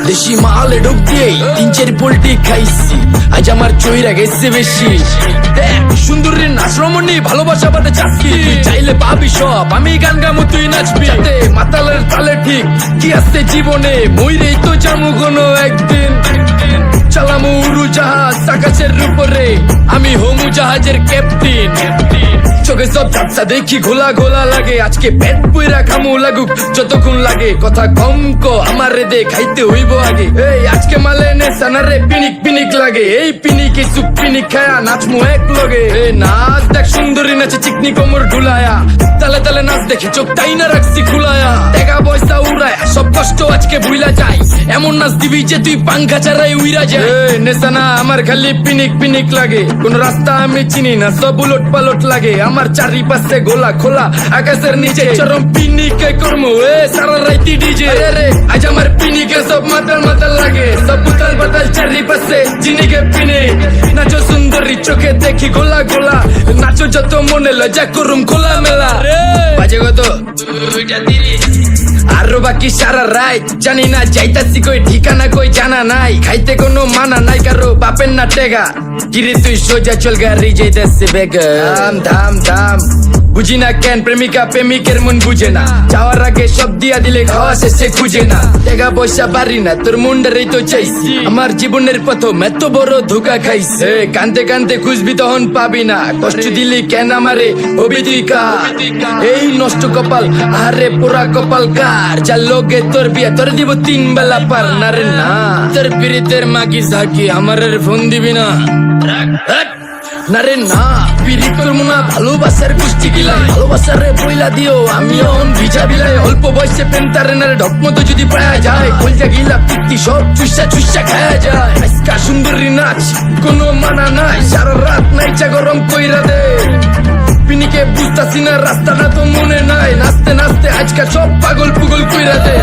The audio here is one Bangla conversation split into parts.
দেশি মালে ঢুক দিয়ে 3-4 পোল্টি খাইছি, আজ আমার চইরা গেছে বেশি। দেখ সুন্দরীর নাচ রমণী, ভালোবাসা বাদে চাকরি, তুই চাইলে পাবি সব, আমি গান গামু তুই নাচবি। মাতালের তালে ঠিক কি আছে জীবনে, মইরেই তো জামু কোনো একদিন। চালামু উড়ু জাহাজ আকাশের উপরে, আমি হমু জাহাজের ক্যাপ্টেন। চোখে সব ঝাপসা দেখি ঘোলা ঘোলা লাগে, আজকে পেট পুইরা খামু লাগুক যতক্ষণ লাগে। কথা কম কো আমারে দে খাইতে হইব আগে, এই আজকে মালে নে সানারে পিনিক পিনিক লাগে। এই পিনিকে চুপ পিনিক খায়া নাচমু এক লগে। এই নাচ দেখ সুন্দরী নাচে চিকনি কোমর ঢুলায়া, তালে তালে নাচ দেখে চোখ তাই না রাখছি খুলায়া। টাকা পয়সা উড়ায় সব কষ্ট আজকে ভুইলা যায়, এমন নাচ দিবি যে তুই পাঙ্খা ছাড়াই উইরা যায়। নেশানা আমার খালি পিনিক পিনিক লাগে, কোন রাস্তা আমি চিনি না, সব উলট পালট লাগে। আমার চারিপাশে গোলা খোলা আকাশের নিচে, চরম পিনিকে করমু সারা রাইতি ডিজে। আজ আমার পিনিকে সব মাতাল মাতাল লাগে, সব উতাল বাতাল চারিপাশে জিনিকে পিনিক। নাচো সুন্দরী চোখে দেখি গোলা গোলা, নাচো যত মনে লজ্জা করুম খোলা মেলা। বাজে কত আরো বাকি সারা রাত জানি না, যাইতাছি কই ঠিকানা কই জানা নাই। খাইতে কোনো মানা নাই কারো বাপের না টেগা, গিরে তুই সোজা চল গাড়ি যাইতাছে বেগা। ধাম ধাম ধাম বুঝি না কেন প্রেমিকা প্রেমিকের মন বুঝে না, যাওয়ার আগে সব দিয়া দিলে খাওয়া শেষে খুঁজে না। টাকা পয়সা পারি না তোর মুন্ডারেই তো চাইছি, আমার জীবনের প্রথম এত বড় ধোকা খাইছে। কানতে কানতে খুঁজবি তখন পাবি না, কষ্ট দিলি কেন আমারে হবি তুই কার। এই নষ্ট কপাল আরে পোড়া কপাল কার, যার লোকে তোর বিয়া তোর দিব 3 বেলা পার না রে না। তোর পিরিতের মাগি ঝাঁকি আমার ফোন দিবি না না রে না। পিরিত করবো না ভালোবাসার কুষ্টি গিলাই, ভালোবাসারে বইলা দিও আমি অন ভিজা বিলাই। অল্প বয়সে পেন্টারে নারে ঢকমতো যদি পায়া যায়, কলজা গিলা পিত্তি সব চুষা চুষা খায়া যায়। আজকা সুন্দরী নাচ কোনো মানা নাই, সারা রাত নাইচা গরম কইরা দে। পিনিকে বুঝতাছি না রাস্তাটা তো মনে নাই, নাচতে নাচতে আজকা সব পাগল পুগল কইরা দে।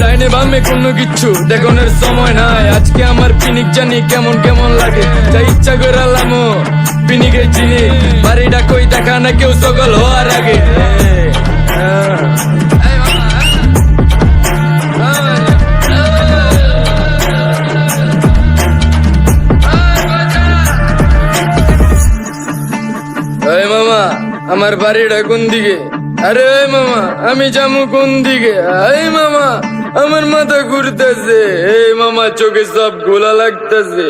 ডাইনে বামে কোনো কিচ্ছু দেখনের সময় নাই, আজকে আমার পিনিক জানি কেমন কেমন লাগে। যা ইচ্ছা করে লামো পিনিকে চিনি, বাড়িটা কই দেখা না কেউ সকল হওয়ার আগে। মামা আমার বাড়িটা কোন দিকে? আরে মামা আমি যামু কোন দিকে? এই মামা আমার মাথা ঘুরতেছে, এই মামা চোখে সব গোলা লাগতেছে।